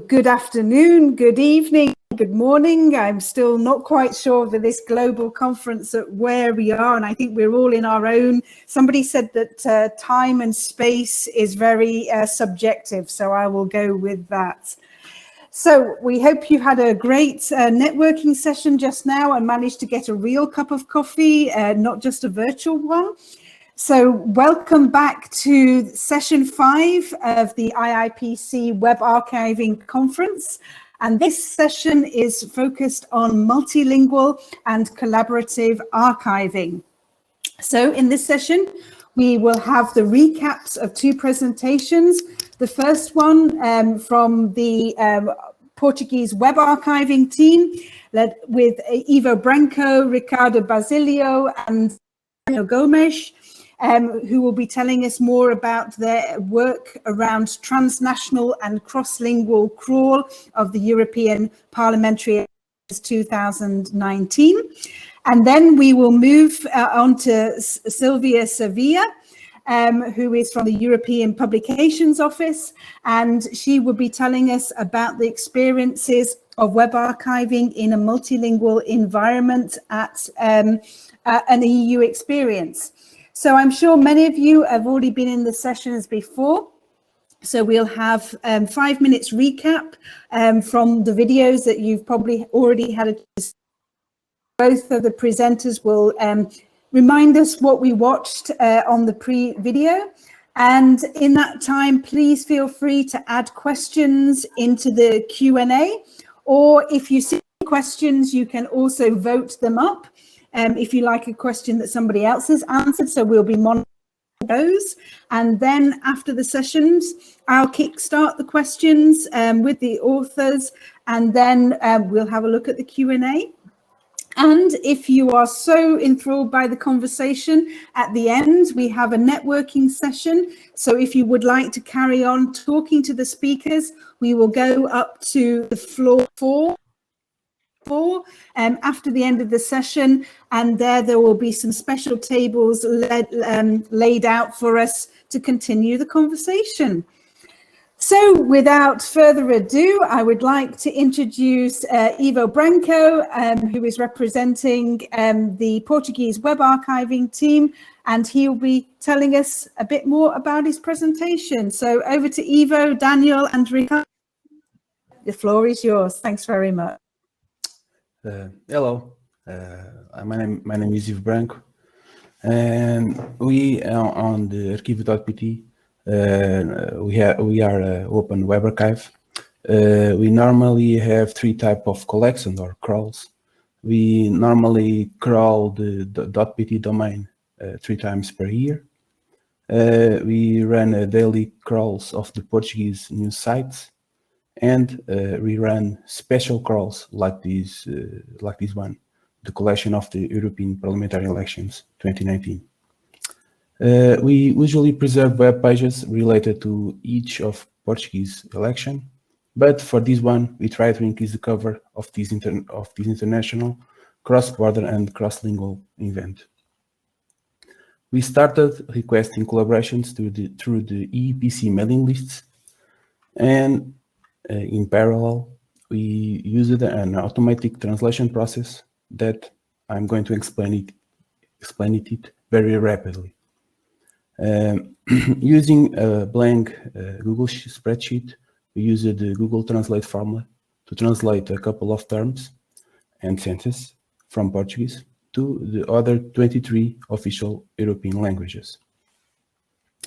Good afternoon, good evening, good morning. I'm still not quite sure for this global conference at where we are, and I think we're all in our own. Somebody said that time and space is very subjective, so I will go with that. So we hope you had a great networking session just now and managed to get a real cup of coffee, not just a virtual one. So welcome back to session 5 of the IIPC Web Archiving Conference. And this session is focused on multilingual and collaborative archiving. So in this session, we will have the recaps of 2 presentations. The first one from the Portuguese web archiving team, led with Ivo Branco, Ricardo Basílio, and Gomes, who will be telling us more about their work around transnational and cross-lingual crawl of the European Parliamentary Elections 2019. And then we will move on to Silvia Sevilla, who is from the European Publications Office, and she will be telling us about the experiences of web archiving in a multilingual environment at an EU experience. So I'm sure many of you have already been in the sessions before. So we'll have 5 minutes recap from the videos that you've probably already had a chance. Both of the presenters will remind us what we watched on the pre-video. And in that time, please feel free to add questions into the Q&A, or if you see questions, you can also vote them up. If you like a question that somebody else has answered, so we'll be monitoring those. And then after the sessions, I'll kickstart the questions with the authors, and then we'll have a look at the Q&A. And if you are so enthralled by the conversation, at the end, we have a networking session. So if you would like to carry on talking to the speakers, we will go up to the floor 4. After the end of the session, and there will be some special tables laid out for us to continue the conversation. So without further ado, I would like to introduce Ivo Branco, who is representing the Portuguese web archiving team, and he'll be telling us a bit more about his presentation. So over to Ivo, Daniel, and Ricardo. The floor is yours. Thanks very much. Hello, my name is Ivo Branco, and we on the Arquivo.pt. We are an open web archive. We normally have 3 types of collections or crawls. We normally crawl the .pt domain 3 times per year. We run daily crawls of the Portuguese news sites. And we run special crawls like this one, the collection of the European Parliamentary Elections 2019. We usually preserve web pages related to each of Portuguese election, but for this one, we try to increase the cover of this international cross-border and cross-lingual event. We started requesting collaborations through the Iipc mailing lists, and in parallel, we used an automatic translation process that I'm going to explain it very rapidly. Using a blank Google spreadsheet, we used the Google Translate formula to translate a couple of terms and sentences from Portuguese to the other 23 official European languages.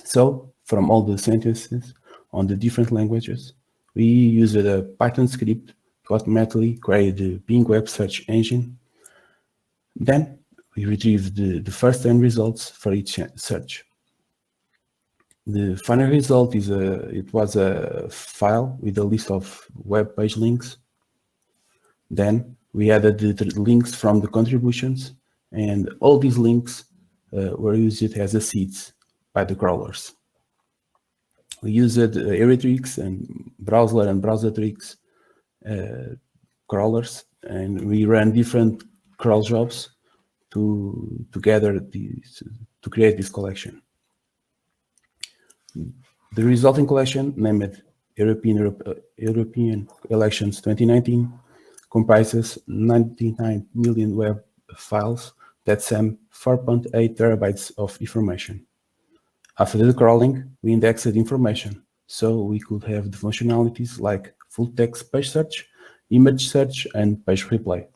So, from all the sentences on the different languages, we used a Python script to automatically create the Bing web search engine. Then we retrieved the first 10 results for each search. The final result is it was a file with a list of web page links. Then we added the links from the contributions, and all these links were used as a seeds by the crawlers. We used Heuretrix and Browsertrix crawlers, and we ran different crawl jobs to create this collection. The resulting collection, named European Elections 2019 comprises 99 million web files that sum 4.8 terabytes of information. After the crawling, we indexed information, so we could have the functionalities like full text page search, image search, and page replay.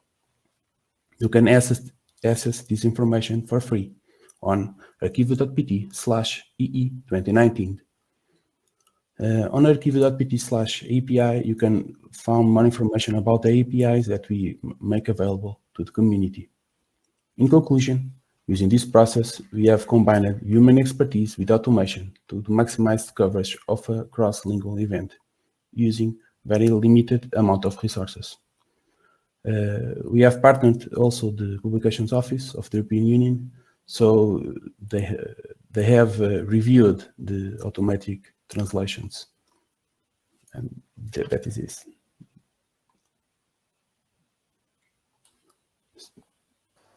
You can access this information for free on arquivo.pt/EE2019. On arquivo.pt/API, you can find more information about the APIs that we make available to the community. In conclusion, using this process, we have combined human expertise with automation to maximize the coverage of a cross-lingual event using very limited amount of resources. We have partnered also the Publications Office of the European Union, so they have reviewed the automatic translations, and that is it.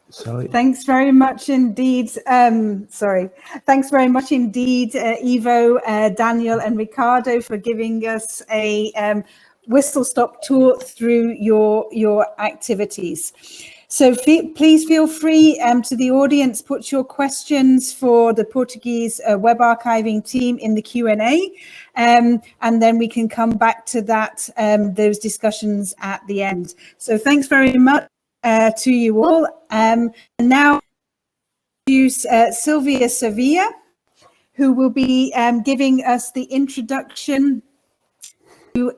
Sorry. Thanks very much indeed. Thanks very much indeed, Ivo, Daniel, and Ricardo, for giving us a whistle-stop tour through your activities. So please feel free to the audience, put your questions for the Portuguese web archiving team in the Q&A, and then we can come back to that, those discussions at the end. So thanks very much to you all. And now introduce Silvia Sevilla, who will be giving us the introduction to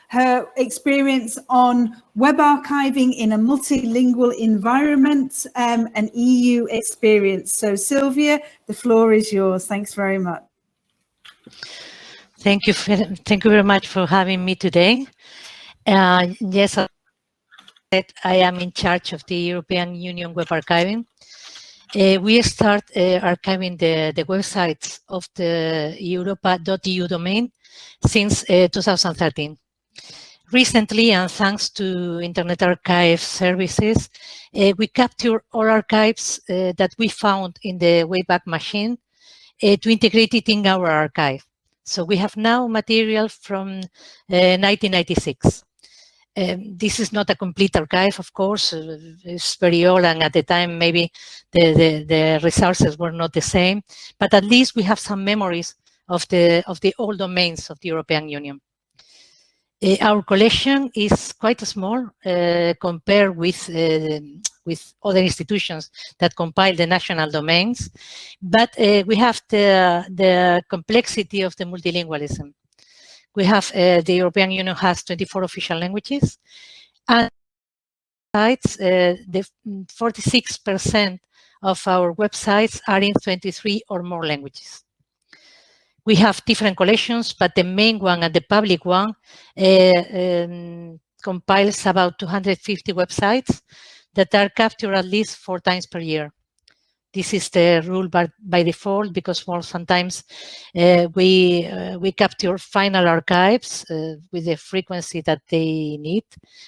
her experience on web archiving in a multilingual environment, an EU experience. So Silvia, the floor is yours. Thanks very much. Thank you very much for having me today. Yes, I am in charge of the European Union web archiving. We start archiving the websites of the europa.eu domain since 2013. Recently, and thanks to Internet Archive services, we capture all archives that we found in the Wayback Machine to integrate it in our archive. So we have now material from 1996. This is not a complete archive, of course. It's very old, and at the time maybe the resources were not the same, but at least we have some memories of the old domains of the European Union. Our collection is quite small compared with other institutions that compile the national domains, but we have the complexity of the multilingualism. We have the European Union has 24 official languages, and sites, the 46% of our websites are in 23 or more languages. We have different collections, but the main one and the public one compiles about 250 websites that are captured at least 4 times per year. This is the rule by default, because sometimes we capture final archives with the frequency that they need,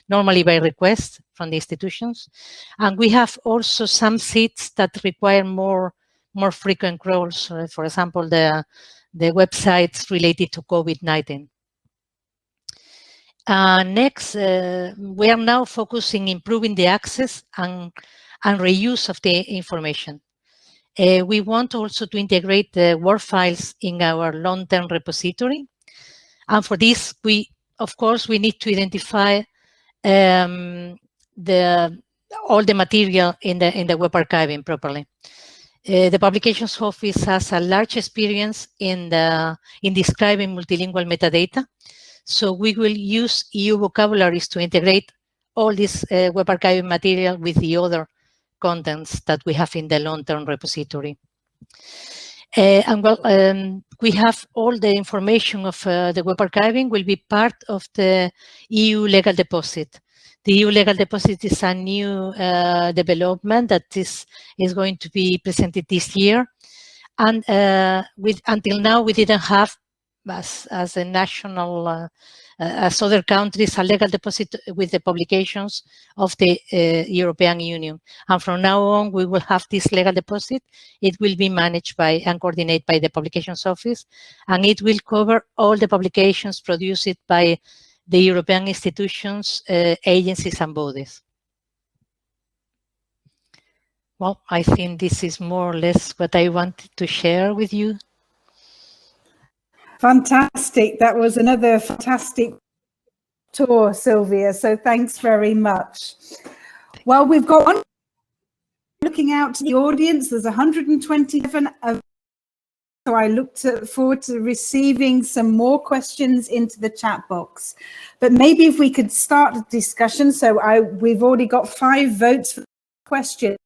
normally by request from the institutions. And we have also some seats that require more frequent crawls. For example, the websites related to COVID-19. Next, we are now focusing on improving the access and reuse of the information. We want also to integrate the Word files in our long-term repository. And for this, of course, we need to identify all the material in the web archiving properly. The Publications Office has a large experience in describing multilingual metadata. So we will use EU vocabularies to integrate all this web archiving material with the other contents that we have in the long-term repository. We have all the information of the web archiving will be part of the EU legal deposit. The EU legal deposit is a new development that is going to be presented this year. And until now, we didn't have as a national, as other countries, a legal deposit with the publications of the European Union. And from now on, we will have this legal deposit. It will be managed by and coordinated by the Publications Office, and it will cover all the publications produced by the European institutions, agencies, and bodies. Well, I think this is more or less what I wanted to share with you. Fantastic. That was another fantastic tour, Silvia. So thanks very much. Well, we've got one looking out to the audience. There's 127 of, so I look forward to receiving some more questions into the chat box. But maybe if we could start a discussion. So we've already got 5 votes for the question.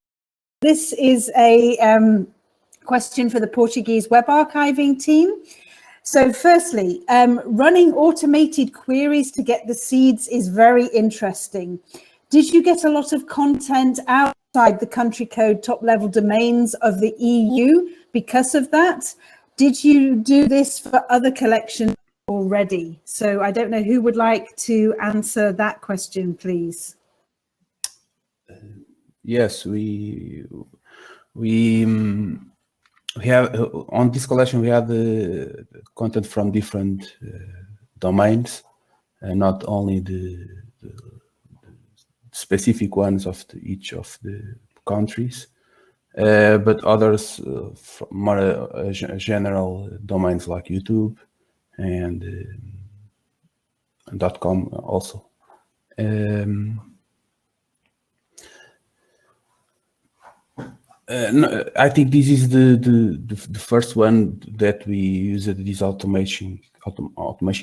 This is a question for the Portuguese web archiving team. So firstly, running automated queries to get the seeds is very interesting. Did you get a lot of content outside the country code top level domains of the EU because of that? Did you do this for other collections already? So I don't know who would like to answer that question, please. Yes, we have on this collection we have the content from different domains, and not only the specific ones of each of the countries, but others from more general domains like YouTube and .com also. No, I think this is the first one that we used this automation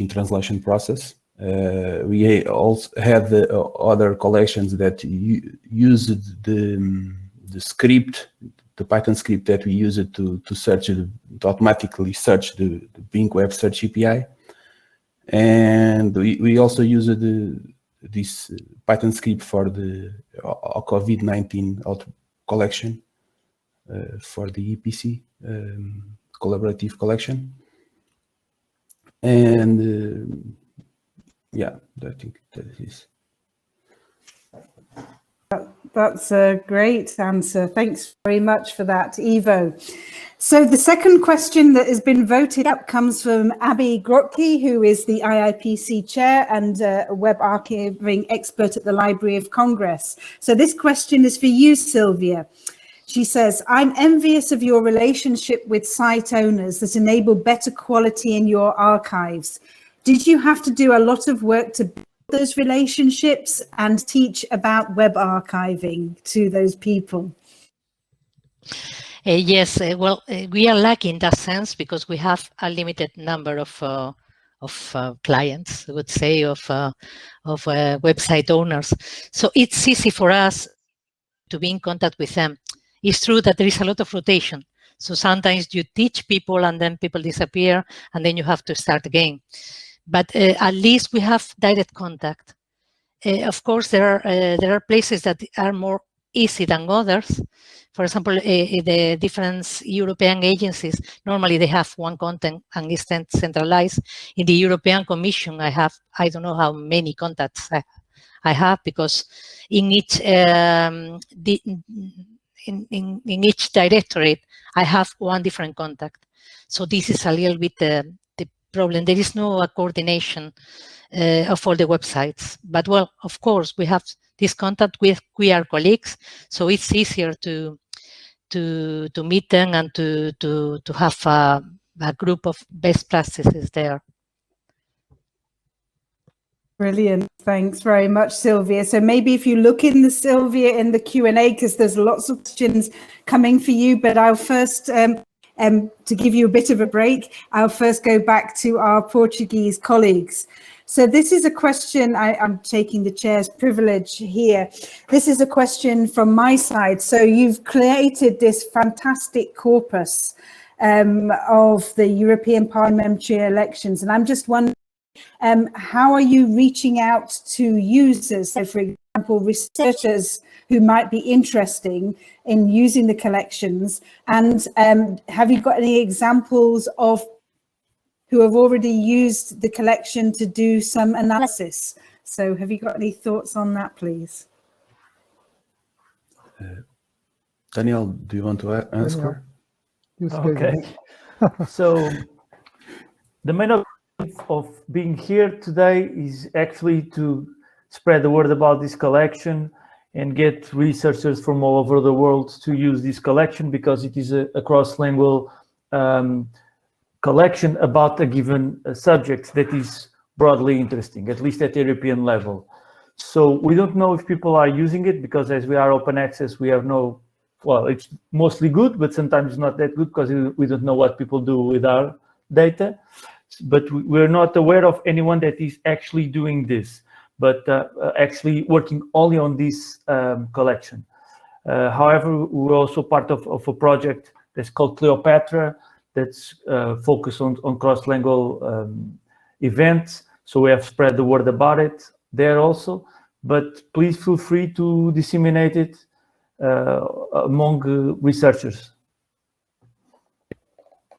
translation process. We also had the other collections that used the script, the Python script that we used to search, to automatically search the Bing Web Search API, and we also used this Python script for the COVID-19 collection. For the Iipc collaborative collection, and yeah, I think that is. That's a great answer. Thanks very much for that, Ivo. So the second question that has been voted up comes from Abby Grotke, who is the IIPC chair and a web archiving expert at the Library of Congress. So this question is for you, Silvia. She says, I'm envious of your relationship with site owners that enable better quality in your archives. Did you have to do a lot of work to build those relationships and teach about web archiving to those people? Yes, well, we are lucky in that sense because we have a limited number of clients, I would say, of website owners. So it's easy for us to be in contact with them. It's true that there is a lot of rotation. So sometimes you teach people and then people disappear and then you have to start again. But at least we have direct contact. Of course, there are places that are more easy than others. For example, the different European agencies, normally they have one content and it's centralized. In the European Commission, I don't know how many contacts I have, because in each in each directorate, I have one different contact. So this is a little bit the problem. There is no coordination of all the websites. But well, of course, we have this contact with our colleagues, so it's easier to meet them and to have a group of best practices there. Brilliant. Thanks very much, Silvia. So maybe if you look in the Q&A, because there's lots of questions coming for you, but I'll first, to give you a bit of a break, I'll first go back to our Portuguese colleagues. So this is a question, I'm taking the chair's privilege here. This is a question from my side. So you've created this fantastic corpus of the European Parliamentary Elections, and I'm just wondering, how are you reaching out to users, so for example, researchers who might be interested in using the collections, and have you got any examples of who have already used the collection to do some analysis. So have you got any thoughts on that, please? Daniel, do you want to answer? Okay. So the main objective of being here today is actually to spread the word about this collection and get researchers from all over the world to use this collection, because it is a cross-lingual collection about a given subject that is broadly interesting, at least at the European level. So we don't know if people are using it, because as we are open access, we have no, well, it's mostly good, but sometimes not that good, because we don't know what people do with our data. But we're not aware of anyone that is actually doing this, but actually working only on this collection. However, we're also part of a project that's called Cleopatra, that's focused on cross-lingual events. So we have spread the word about it there also, but please feel free to disseminate it among researchers.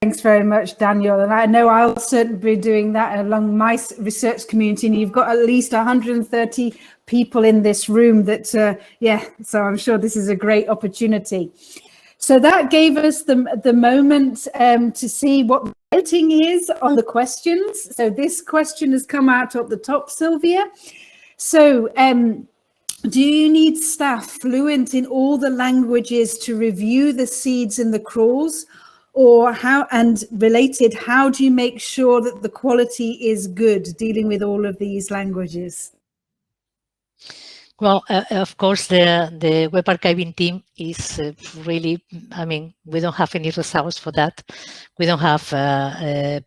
Thanks very much, Daniel. And I know I'll certainly be doing that along my research community. And you've got at least 130 people in this room that, yeah, so I'm sure this is a great opportunity. So that gave us the moment to see what the voting is on the questions. So this question has come out at the top, Silvia. So do you need staff fluent in all the languages to review the seeds and the crawls? Or how, and related, how do you make sure that the quality is good dealing with all of these languages? Well, of course, the web archiving team is really, I mean, we don't have any resource for that. We don't have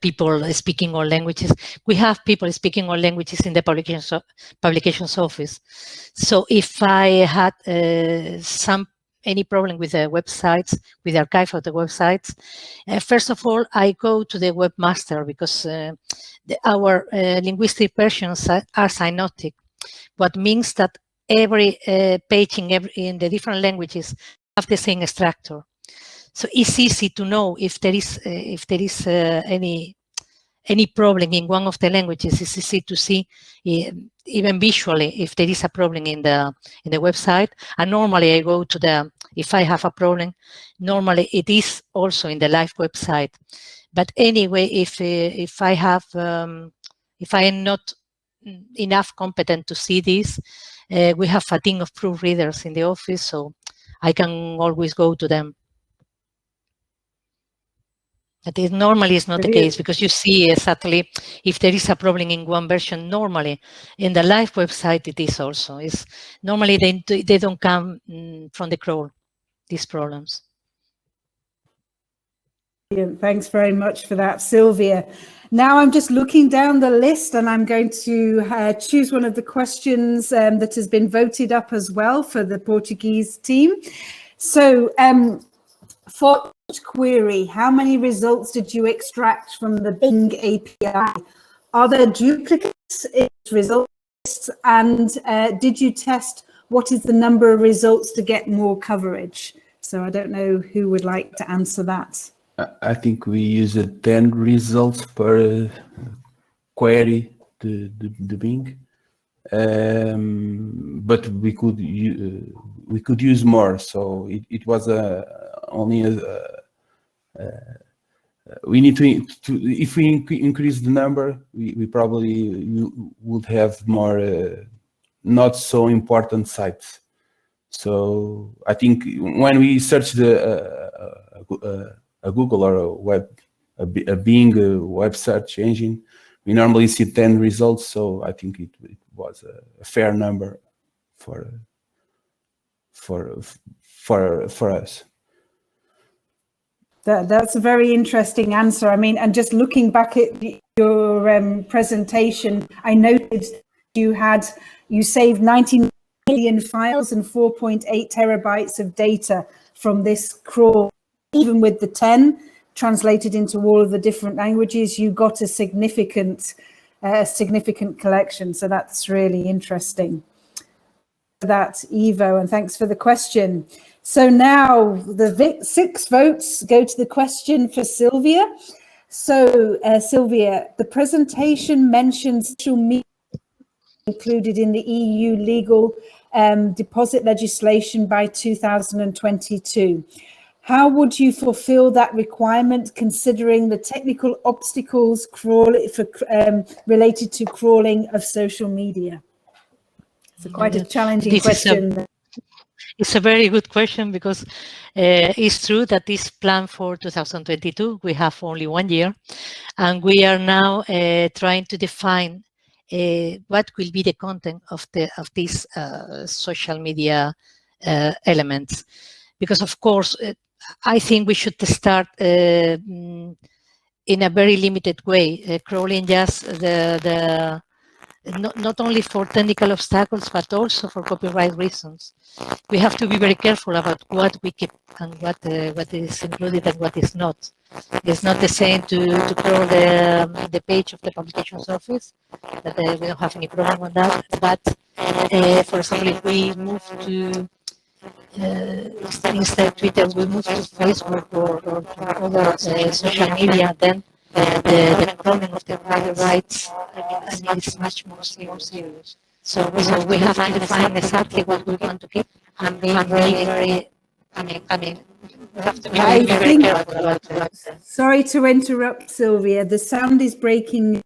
people speaking all languages. We have people speaking all languages in the publications office. So if I had any problem with the websites, with the archive of the websites, first of all, I go to the webmaster, because our linguistic versions are cynotic, what means that every page in the different languages have the same structure. So it's easy to know if there is any problem in one of the languages. It's easy to see even visually if there is a problem in the website. And normally I go to if I have a problem, normally it is also in the live website. But anyway, if I am not enough competent to see this, we have a team of proofreaders in the office, so I can always go to them. But it normally is not the case, because you see exactly if there is a problem in one version. Normally in the live website it is also. It's normally they don't come from the crawl, these problems. Thanks very much for that, Silvia. Now I'm just looking down the list, and I'm going to choose one of the questions that has been voted up as well for the Portuguese team. So for each query, how many results did you extract from the Bing API? Are there duplicates in results? And did you test what is the number of results to get more coverage? So I don't know who would like to answer that. I think we use 10 results per query to Bing, but we could use more. So it was only we need to if we increase the number, we probably would have more not so important sites. So I think when we search a Google or a Bing web search engine, we normally see 10 results. So I think it was a fair number for us. That's a very interesting answer. I mean, and just looking back at your presentation, I noted you saved 19 million files and 4.8 terabytes of data from this crawl. Even with the 10 translated into all of the different languages, you got a significant collection. So that's really interesting. That, Ivo, and thanks for the question. So now the 6 votes go to the question for Silvia. So, Silvia, the presentation mentions social media included in the EU legal deposit legislation by 2022. How would you fulfill that requirement, considering the technical obstacles related to crawling of social media? It's quite a challenging question. It's a very good question, because it's true that this plan for 2022, we have only 1 year, and we are now trying to define what will be the content of these social media elements. Because of course, I think we should start in a very limited way, crawling just not only for technical obstacles, but also for copyright reasons. We have to be very careful about what we keep and what is included and what is not. It's not the same to crawl the page of the publications office, but we don't have any problem on that. But for example, if we move to instead of Twitter, we move to Facebook or to other social media, then the crawling of the rights is much more serious. So we have to define exactly what we want to keep and be very, we have to be very careful about that. Sorry to interrupt, Silvia. The sound is breaking a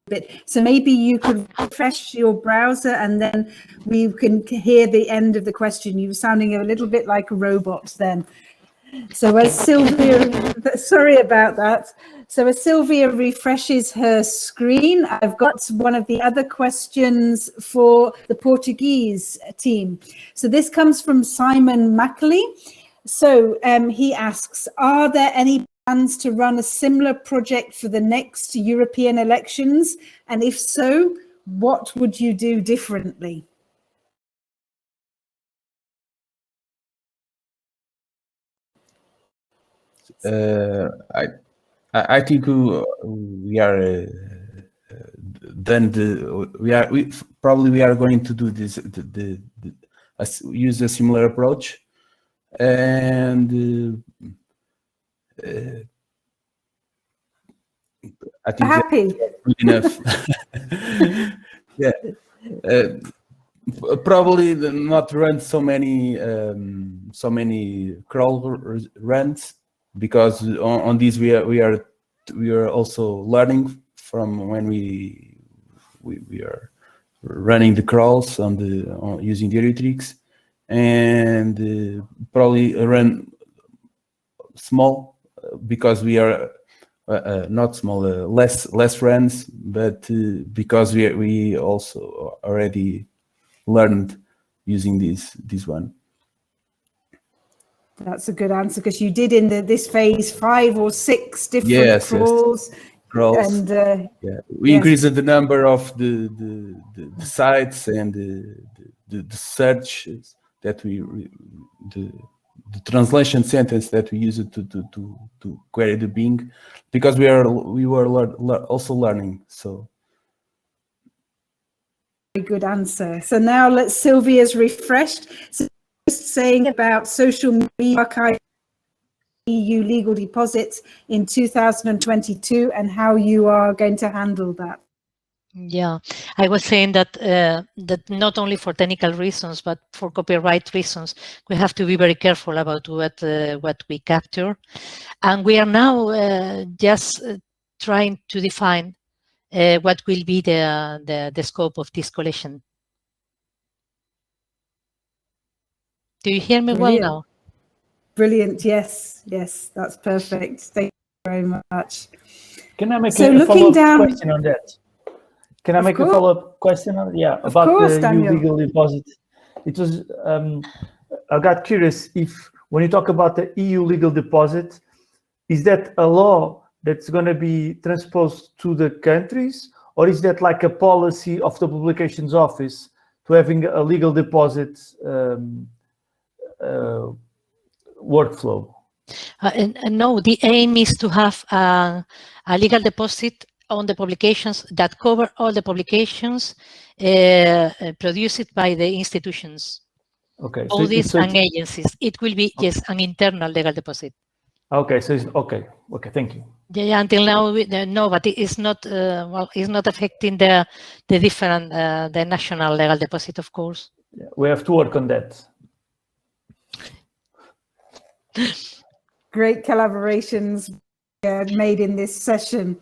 bit. So maybe you could refresh your browser and then we can hear the end of the question. You were sounding a little bit like a robot then. So as Silvia, sorry about that. So as Silvia refreshes her screen, I've got one of the other questions for the Portuguese team. So this comes from Simon Mackley. So he asks, are there any plans to run a similar project for the next European elections? And if so, what would you do differently? I think we are we are going to do this use a similar approach, and I think happy good enough. Yeah, probably not run so many crawl runs, because on this we are also learning from when we are running the crawls on using the Eurytrix, and probably run small, because we are not small, less runs, but because we also already learned using this one. That's a good answer, because you did in this phase 5 or 6 different crawls. Yes. Crawls. And we increased the number of the sites and the searches that the translation sentence that we used to query the Bing, because we were also learning. So very good answer. So now Sylvia's refreshed. So saying about social media archive EU legal deposits in 2022 and how you are going to handle that. Yeah, I was saying that that not only for technical reasons, but for copyright reasons, we have to be very careful about what we capture, and we are now just trying to define what will be the scope of this collection. Do you hear me well now? Brilliant. Yes, that's perfect. Thank you very much. Can I make a follow-up question on that? Can I make a follow-up question on about the EU legal deposit? It was I got curious if when you talk about the EU legal deposit, is that a law that's going to be transposed to the countries, or is that like a policy of the publications office to having a legal deposit workflow? No, the aim is to have a legal deposit on the publications that cover all the publications produced by the institutions, okay, bodies and agencies. It will be, yes, an internal legal deposit. Okay, so it's okay. Okay, thank you. Yeah, until now, no, but it's not, well, it's not affecting the different, the national legal deposit, of course. Yeah, we have to work on that. Great collaborations made in this session.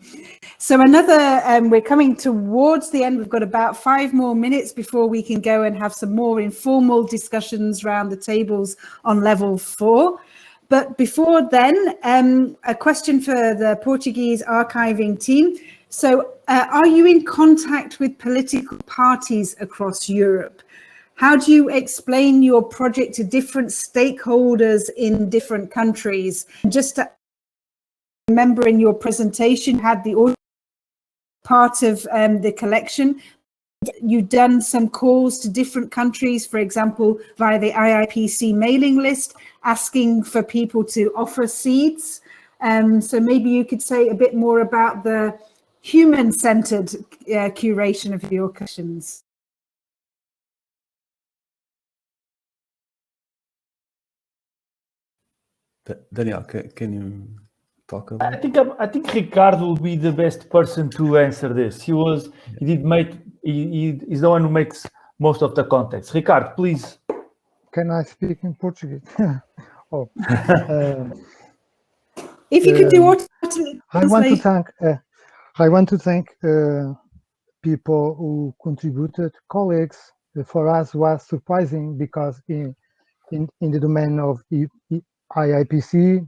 So another, we're coming towards the end. We've got about 5 more minutes before we can go and have some more informal discussions around the tables on level 4. But before then, a question for the Portuguese archiving team. So are you in contact with political parties across Europe? How do you explain your project to different stakeholders in different countries? Just to remember, in your presentation, you had the audio part of the collection. You've done some calls to different countries, for example, via the Iipc mailing list, asking for people to offer seeds. So maybe you could say a bit more about the human-centered curation of your questions. Daniel, can you talk about it? I think Ricardo will be the best person to answer this. He's the one who makes most of the context. Ricardo, please. Can I speak in Portuguese? Oh, if you could do what? I want to thank people who contributed, colleagues. For us was surprising because in the domain of Iipc,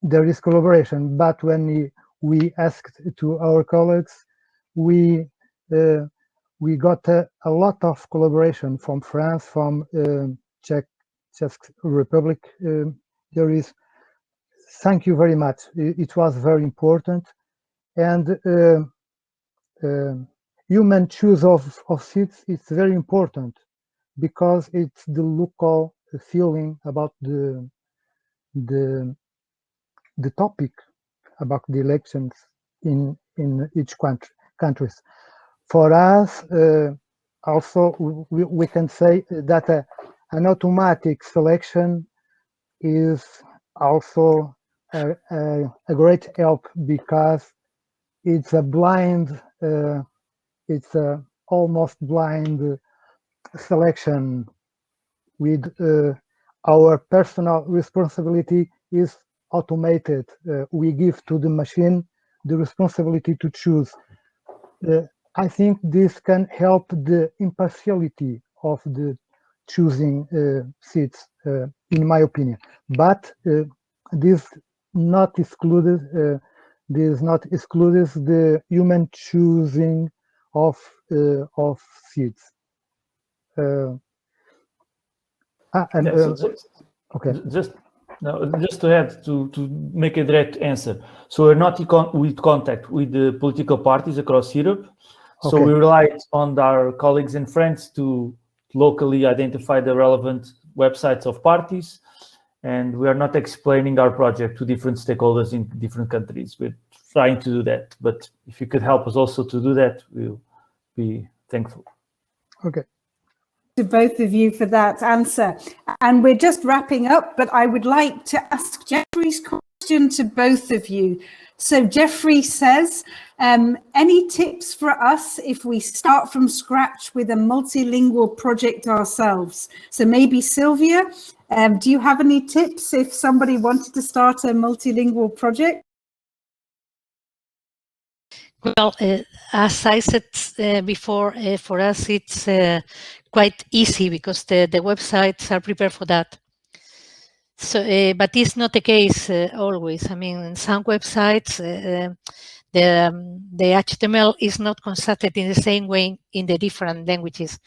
there is collaboration. But when we asked to our colleagues, we got a lot of collaboration from France, from Czech Republic. There is. Thank you very much. It was very important, and human choice of seats is very important because it's the local feeling about the topic about the elections in each countries. For us, also we can say that an automatic selection is also a great help because it's a blind, it's a almost blind selection. With our personal responsibility is automated. We give to the machine the responsibility to choose. I think this can help the impartiality of the choosing seats, in my opinion. But this not excluded. This not excludes the human choosing of seats. Okay. Just to add to make a direct answer. So we're not with contact with the political parties across Europe. So we rely on our colleagues and friends to locally identify the relevant websites of parties. And we are not explaining our project to different stakeholders in different countries. We're trying to do that. But if you could help us also to do that, we'll be thankful. Okay. To both of you for that answer. And we're just wrapping up, but I would like to ask Jeffrey's question to both of you. So Jeffrey says, any tips for us if we start from scratch with a multilingual project ourselves? So maybe Silvia, do you have any tips if somebody wanted to start a multilingual project? Well, as I said before, for us it's quite easy because the websites are prepared for that. So, but it's not the case always. I mean, in some websites, the HTML is not constructed in the same way in the different languages.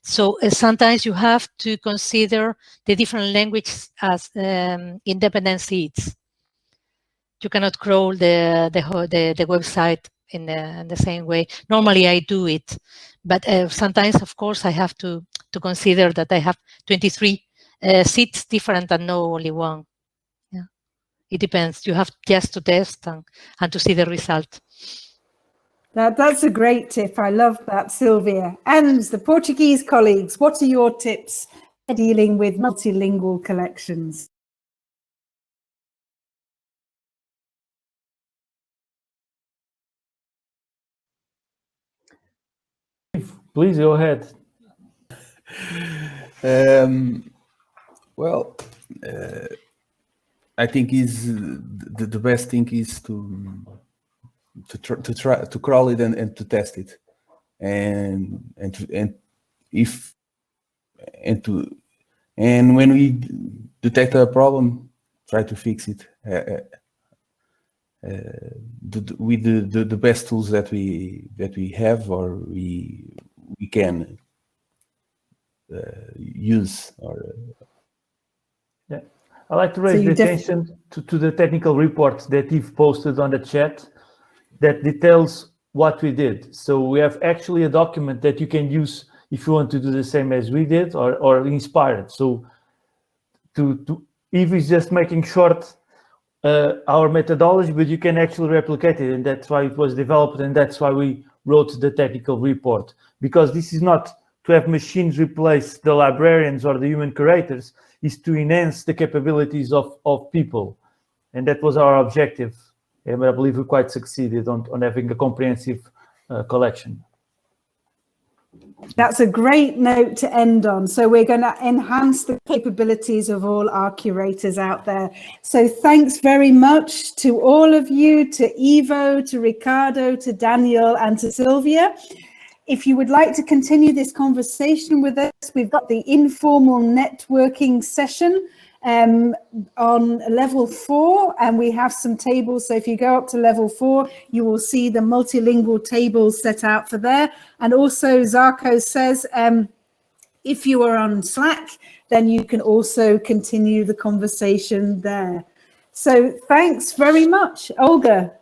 So sometimes you have to consider the different languages as independent seeds. You cannot crawl the website in the same way. Normally I do it, but sometimes, of course, I have to consider that I have 23 seats different and no only one. Yeah, it depends. You have just to test and to see the result. That's a great tip. I love that, Silvia. And the Portuguese colleagues, what are your tips for dealing with multilingual collections? Please go ahead. Well, I think the best thing is to try to crawl it and to test it, and when we detect a problem, try to fix it with the best tools that we have or we can use. Yeah, I'd like to raise the attention to the technical report that you've posted on the chat that details what we did. So we have actually a document that you can use if you want to do the same as we did or inspire it. So Ivo is just making short our methodology, but you can actually replicate it, and that's why it was developed, and that's why we wrote the technical report, because this is not to have machines replace the librarians or the human curators, is to enhance the capabilities of people, and that was our objective, and I believe we quite succeeded on having a comprehensive collection. That's a great note to end on. So we're going to enhance the capabilities of all our curators out there. So thanks very much to all of you, to Ivo, to Ricardo, to Daniel, and to Silvia. If you would like to continue this conversation with us, we've got the informal networking session on level 4, and we have some tables. So if you go up to level 4, you will see the multilingual tables set out for there. And also Zarko says, if you are on Slack, then you can also continue the conversation there. So thanks very much. Olga.